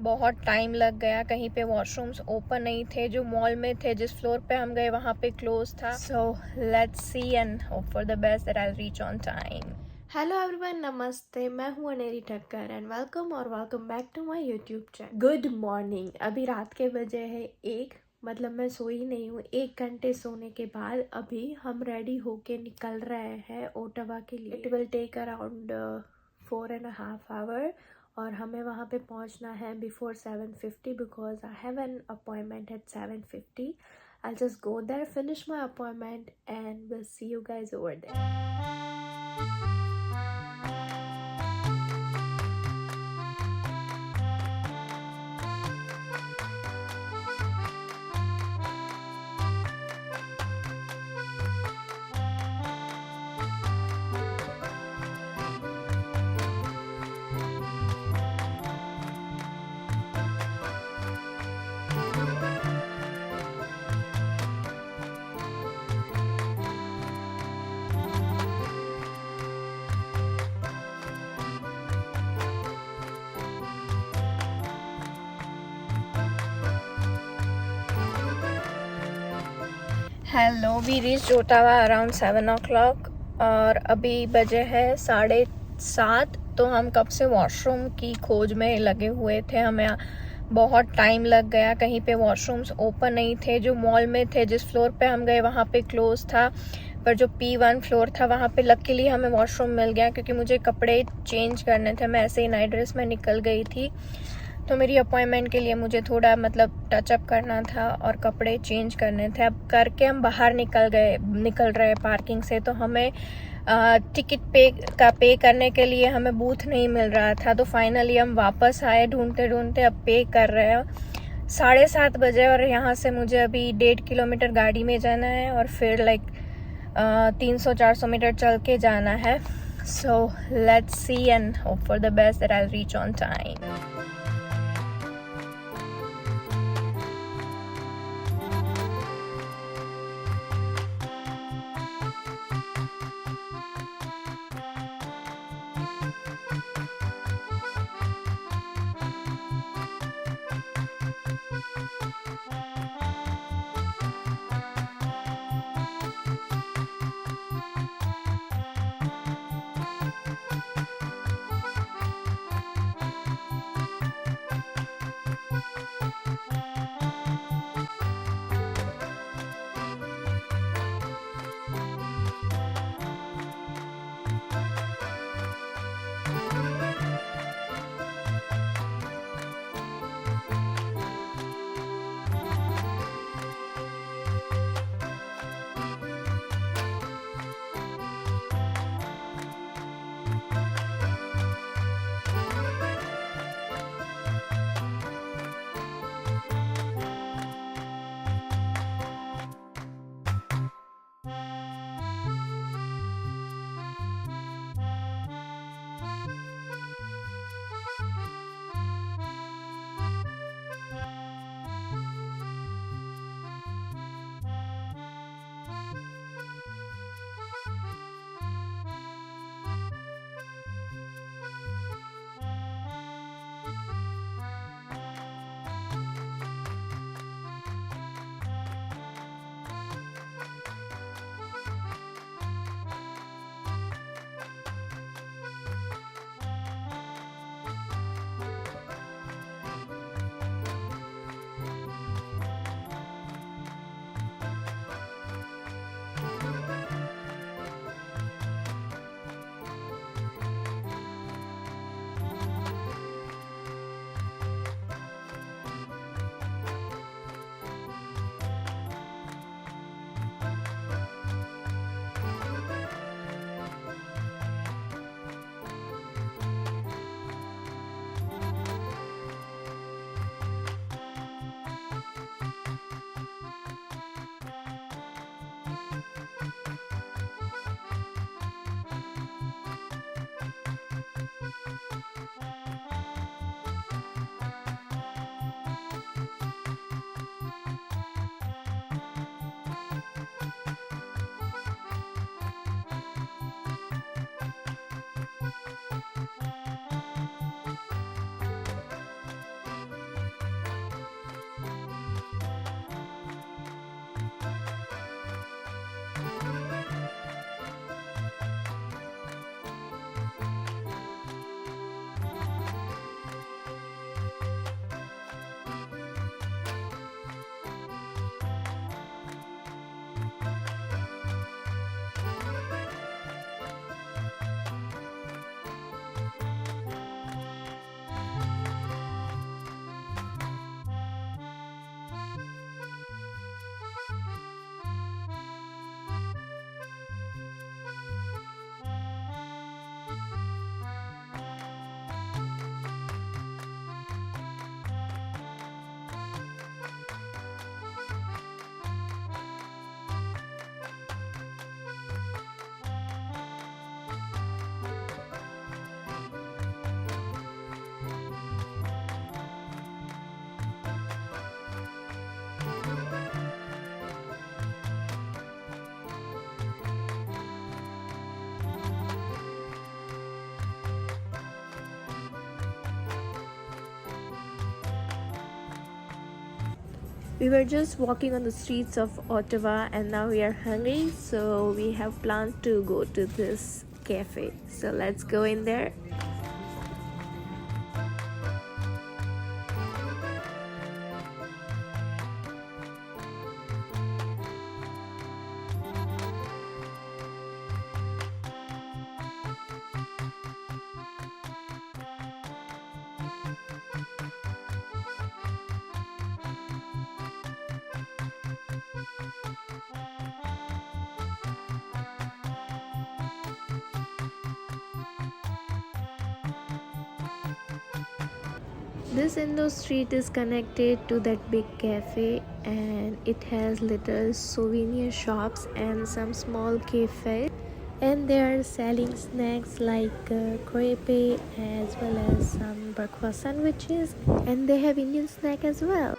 बहुत टाइम लग गया, कहीं पे वॉशरूम्स ओपन नहीं थे, जो मॉल में थे, जिस फ्लोर पे हम गए वहाँ पे क्लोज था। So let's see and hope for the best that I will reach on time. Hello everyone, नमस्ते, मैं हूँ Aneri Thakkar and welcome back to my YouTube channel. Good morning. अभी रात के बजे है 1, मतलब मैं सोई नहीं हूँ। 1 घंटे सोने के बाद अभी हम रेडी होके निकल रहे हैं ओटावा के लिए। It will take around 4.5 hour और हमें वहाँ पे पहुँचना है before 7:50 because I have an appointment at 7:50. I'll just go there, finish my appointment and we'll see you guys over there. हेलो, we reach Ottawa around 7 o'clock और अभी बजे है 7:30. तो हम कब से वॉशरूम की खोज में लगे हुए थे, हमें बहुत टाइम लग गया, कहीं पे वॉशरूम्स ओपन नहीं थे, जो मॉल में थे, जिस फ्लोर पे हम गए वहाँ पे क्लोज था, पर जो P1 फ्लोर था वहाँ पे लकीली हमें वॉशरूम मिल गया क्योंकि मुझे कपड़े चेंज करने थे। मैं ऐसे ही नाइट ड्रेस में निकल गई थी, तो मेरी अपॉइंटमेंट के लिए मुझे थोड़ा टचअप करना था और कपड़े चेंज करने थे। अब करके हम बाहर निकल रहे पार्किंग से, तो हमें टिकट पे करने के लिए हमें बूथ नहीं मिल रहा था। तो फाइनली हम वापस आए ढूंढते ढूंढते, अब पे कर रहे हैं। 7:30 बजे और यहाँ से मुझे अभी 1.5 किलोमीटर गाड़ी में जाना है और फिर 300-400 मीटर चल के जाना है। सो let's see and hope for the best that I will reach on time. We were just walking on the streets of Ottawa and now we are hungry, so we have planned to go to this cafe. So let's go in there. This Indo street is connected to that big cafe and it has little souvenir shops and some small cafes, and they are selling snacks like crepe as well as some breakfast sandwiches, and they have Indian snack as well.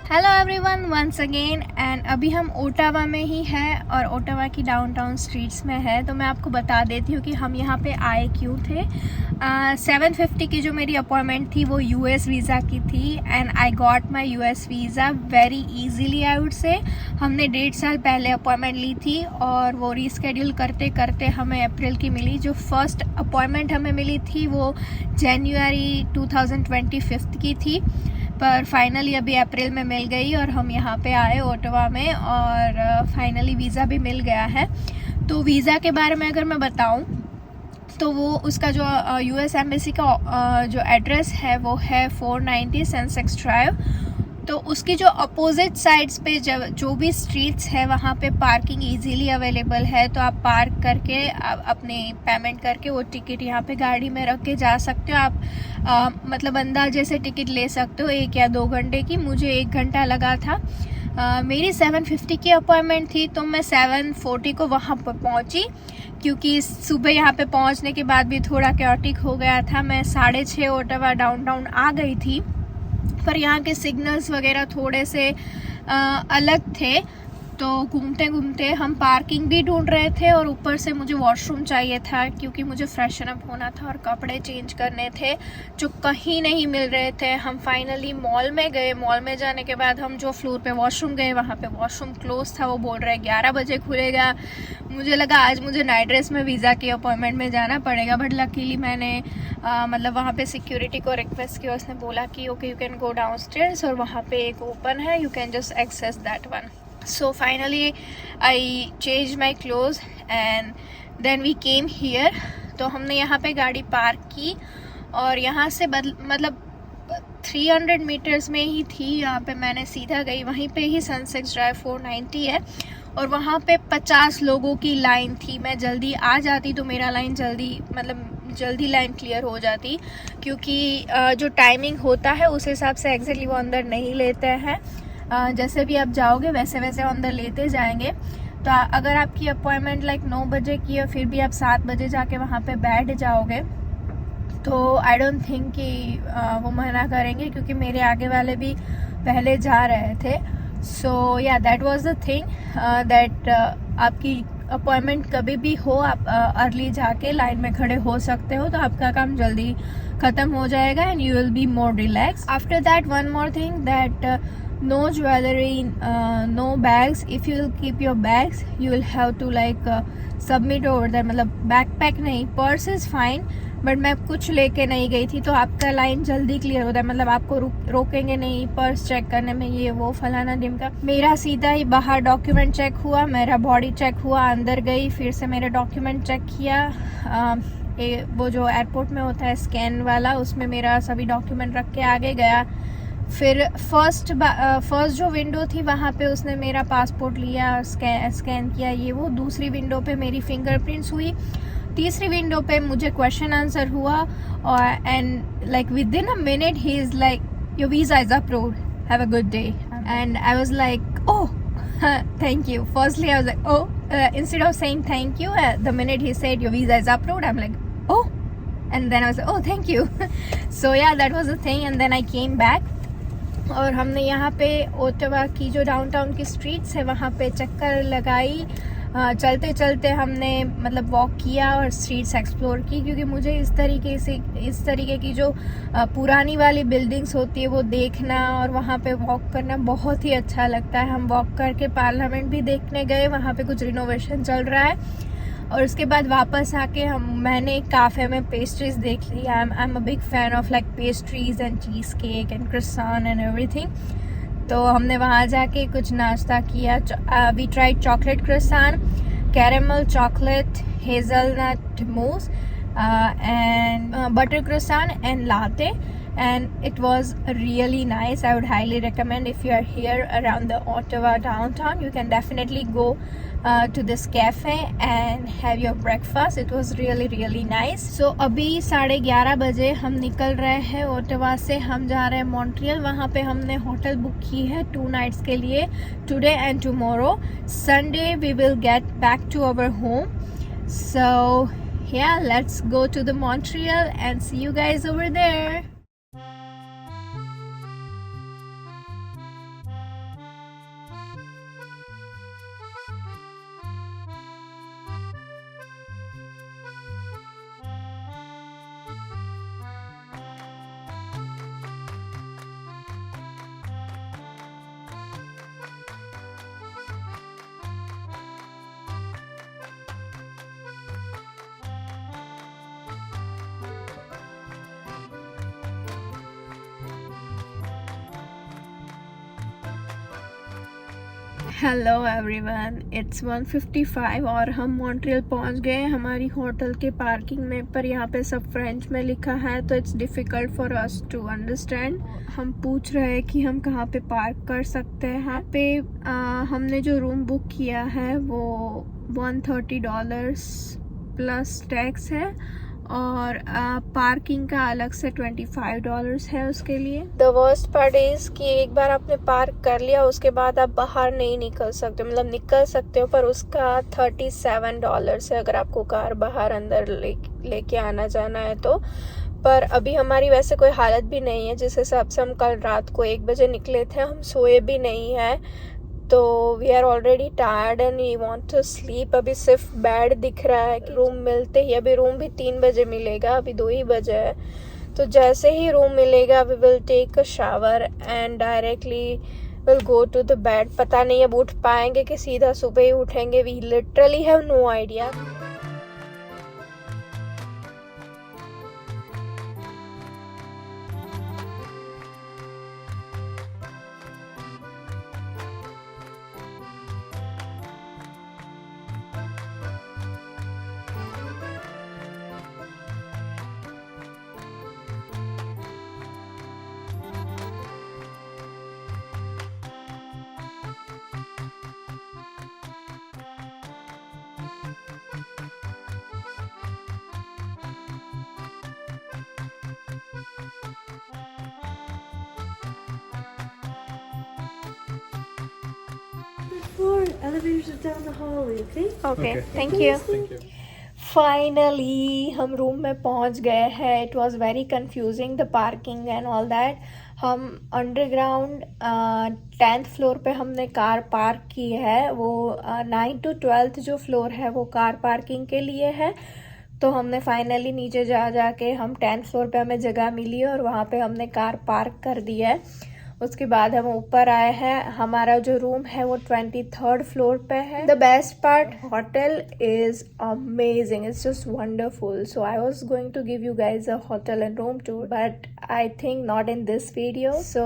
Hello everyone, once again. And अभी हम Ottawa में ही हैं और Ottawa की downtown streets में है। तो मैं आपको बता देती हूँ कि हम यहाँ पे आए क्यों थे। 7:50 की जो मेरी अपॉइंटमेंट थी वो यूएस वीज़ा की थी and I got my US visa very easily I would say. हमने 1.5 साल पहले अपॉइंटमेंट ली थी और वो रीस्केड्यूल करते करते हमें अप्रैल की मिली। जो फर्स्ट अपॉइंटमेंट हमें मिली थी वो जनवरी 2025 की थी, पर फाइनली अभी अप्रैल में मिल गई और हम यहाँ पे आए ओटावा में और फाइनली वीज़ा भी मिल गया है। तो वीज़ा के बारे में अगर मैं बताऊँ तो वो उसका जो यूएस एम्बेसी का जो एड्रेस है वो है 490 सेंसेक्स ड्राइव। तो उसकी जो अपोजिट साइड्स पे जो भी स्ट्रीट्स है वहाँ पे पार्किंग इजीली अवेलेबल है। तो आप पार्क करके अपने पेमेंट करके वो टिकट यहाँ पे गाड़ी में रख के जा सकते हो। आप मतलब अंदाजे से टिकट ले सकते हो 1 या 2 घंटे की। मुझे 1 घंटा लगा था। मेरी 7:50 की अपॉइंटमेंट थी तो मैं 7:40 को वहाँ पर पहुँची, क्योंकि सुबह यहाँ पे पहुँचने के बाद भी थोड़ा क्योटिक हो गया था। मैं 6:30 ओटावा डाउनटाउन आ गई थी, पर यहाँ के सिग्नल्स वगैरह थोड़े से अलग थे। तो घूमते घूमते हम पार्किंग भी ढूंढ रहे थे और ऊपर से मुझे वॉशरूम चाहिए था, क्योंकि मुझे फ्रेशन अप होना था और कपड़े चेंज करने थे जो कहीं नहीं मिल रहे थे। हम फाइनली मॉल में गए। मॉल में जाने के बाद हम जो फ्लोर पे वॉशरूम गए वहाँ पे वॉशरूम क्लोज था। वो बोल रहे 11 बजे खुलेगा। मुझे लगा आज मुझे नाइट ड्रेस में वीज़ा की अपॉइंटमेंट में जाना पड़ेगा, बट लकीली मैंने मतलब वहाँ पे सिक्योरिटी को रिक्वेस्ट किया। उसने बोला कि okay you can go down stairs और वहाँ पे एक ओपन है, you can just access that one. So finally I changed my clothes and then we came here। तो हमने यहाँ पे गाड़ी पार्क की और यहाँ से मतलब 300 मीटर्स में ही थी। यहाँ पे मैंने सीधा गई, वहीं पे ही सनसेक्स ड्राइव 490 है और वहाँ पे 50 लोगों की लाइन थी। मैं जल्दी आ जाती तो मेरा लाइन जल्दी लाइन क्लियर हो जाती, क्योंकि जो टाइमिंग होता है उस हिसाब से एग्जैक्टली वो अंदर नहीं लेते हैं। जैसे भी आप जाओगे वैसे वैसे अंदर लेते जाएंगे। तो अगर आपकी अपॉइंटमेंट लाइक 9 बजे की है फिर भी आप 7 बजे जाके वहाँ पे बैठ जाओगे तो आई डोंट थिंक कि वो मना करेंगे, क्योंकि मेरे आगे वाले भी पहले जा रहे थे। सो या that was the thing that आपकी अपॉइंटमेंट कभी भी हो आप अर्ली जाके लाइन में खड़े हो सकते हो, तो आपका काम जल्दी ख़त्म हो जाएगा and you will be more relax. After that one more thing that no jewelry, no bags. If you will keep your bags you will have to like submit over there। मतलब बैकपैक नहीं, purse is fine, but मैं कुछ लेके नहीं गई थी तो आपका लाइन जल्दी क्लियर होता है। मतलब आपको रोकेंगे नहीं पर्स चेक करने में, ये वो फलाना डिम का। मेरा सीधा ही बाहर डॉक्यूमेंट चेक हुआ, मेरा बॉडी चेक हुआ, अंदर गई फिर से मेरे डॉक्यूमेंट चेक किया। वो जो एयरपोर्ट में होता है स्कैन वाला, उसमें मेरा सभी डॉक्यूमेंट रख के आगे गया। फिर फर्स्ट जो विंडो थी वहाँ पे उसने मेरा पासपोर्ट लिया, स्कैन किया ये वो। दूसरी विंडो पे मेरी फिंगरप्रिंट्स हुई। तीसरी विंडो पे मुझे क्वेश्चन आंसर हुआ और and like with in a minute he is like your visa is approved, have a good day. And I was like oh thank you. Firstly I was like oh instead of saying thank you, the minute he said your visa is approved, I'm like, oh, and then I was like, oh, thank you. So yeah, that was the thing. And then I came back. और हमने यहाँ पे Ottawa की जो downtown की streets है वहाँ पे चक्कर लगाई. चलते चलते हमने मतलब वॉक किया और स्ट्रीट्स एक्सप्लोर की, क्योंकि मुझे इस तरीके की जो पुरानी वाली बिल्डिंग्स होती है वो देखना और वहाँ पे वॉक करना बहुत ही अच्छा लगता है. हम वॉक करके पार्लियामेंट भी देखने गए, वहाँ पे कुछ रिनोवेशन चल रहा है. और उसके बाद वापस आके मैंने एक काफ़े में पेस्ट्रीज देख ली. I am a big fan of like pastries and cheesecake and croissant and everything. तो हमने वहाँ जाके कुछ नाश्ता किया. We tried chocolate croissant, caramel chocolate, hazelnut mousse and butter croissant and latte, and it was really nice. I would highly recommend, if you are here around the Ottawa downtown, you can definitely go to this cafe and have your breakfast. It was really nice. So अभी 11:30 बजे हम निकल रहे हैं Ottawa से. हम जा रहे हैं मॉन्ट्रियल. वहाँ पे हमने होटल बुक की है 2 nights के लिए, today and tomorrow. Sunday we will get back to our home. So yeah, let's go to the Montreal and see you guys over there. Hello everyone, it's 1:55 और हम Montreal पहुंच गए हमारी hotel के पार्किंग में. पर यहाँ पे सब फ्रेंच में लिखा है तो it's difficult for us to understand. हम पूछ रहे हैं कि हम कहाँ पे पार्क कर सकते हैं. यहाँ पे हमने जो रूम बुक किया है वो $130 प्लस टैक्स है और पार्किंग का अलग से $25 है उसके लिए. द वर्स्ट पार्ट इज कि एक बार आपने पार्क कर लिया उसके बाद आप बाहर नहीं निकल सकते. मतलब निकल सकते हो पर उसका $37 है अगर आपको कार बाहर अंदर लेके आना जाना है तो. पर अभी हमारी वैसे कोई हालत भी नहीं है. जिस हिसाब से हम कल रात को 1 बजे निकले थे, हम सोए भी नहीं है, तो we are already tired and we want to sleep. अभी सिर्फ बेड दिख रहा है कि रूम मिलते ही, अभी रूम भी 3 बजे मिलेगा, अभी 2 ही बजे है. तो जैसे ही रूम मिलेगा we will take a shower and directly will go to the bed. पता नहीं अब उठ पाएंगे कि सीधा सुबह ही उठेंगे. We literally have no idea. Elevators are down the hallway, okay? Okay, thank you. Finally हम रूम में पहुंच गए हैं. It was very confusing the parking and all that. हम अंडरग्राउंड 10th फ्लोर पे हमने कार पार्क की है. वो 9 to 12th जो फ्लोर है वो कार पार्किंग के लिए है. तो हमने फाइनली नीचे जाके हम 10th फ्लोर पे हमें जगह मिली और वहाँ पे हमने कार पार्क कर दी है. उसके बाद हम ऊपर आए हैं. हमारा जो रूम है वो 23rd फ्लोर पे है. The best part, hotel is amazing, it's just wonderful. So I was going to give you guys a hotel and room tour, but I think not in this video, so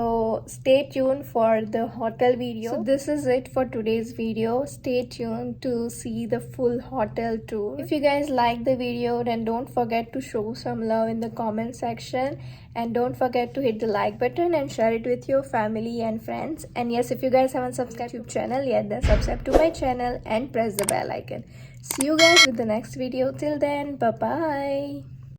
stay tuned for the hotel video. So this is it for today's video. Stay tuned to see the full hotel tour. If you guys like the video, then don't forget to show some love in the comment section, and don't forget to hit the like button and share it with your family and friends. And yes, if you guys haven't subscribed to YouTube channel yet, then subscribe to my channel and press the bell icon. See you guys with the next video. Till then, bye bye.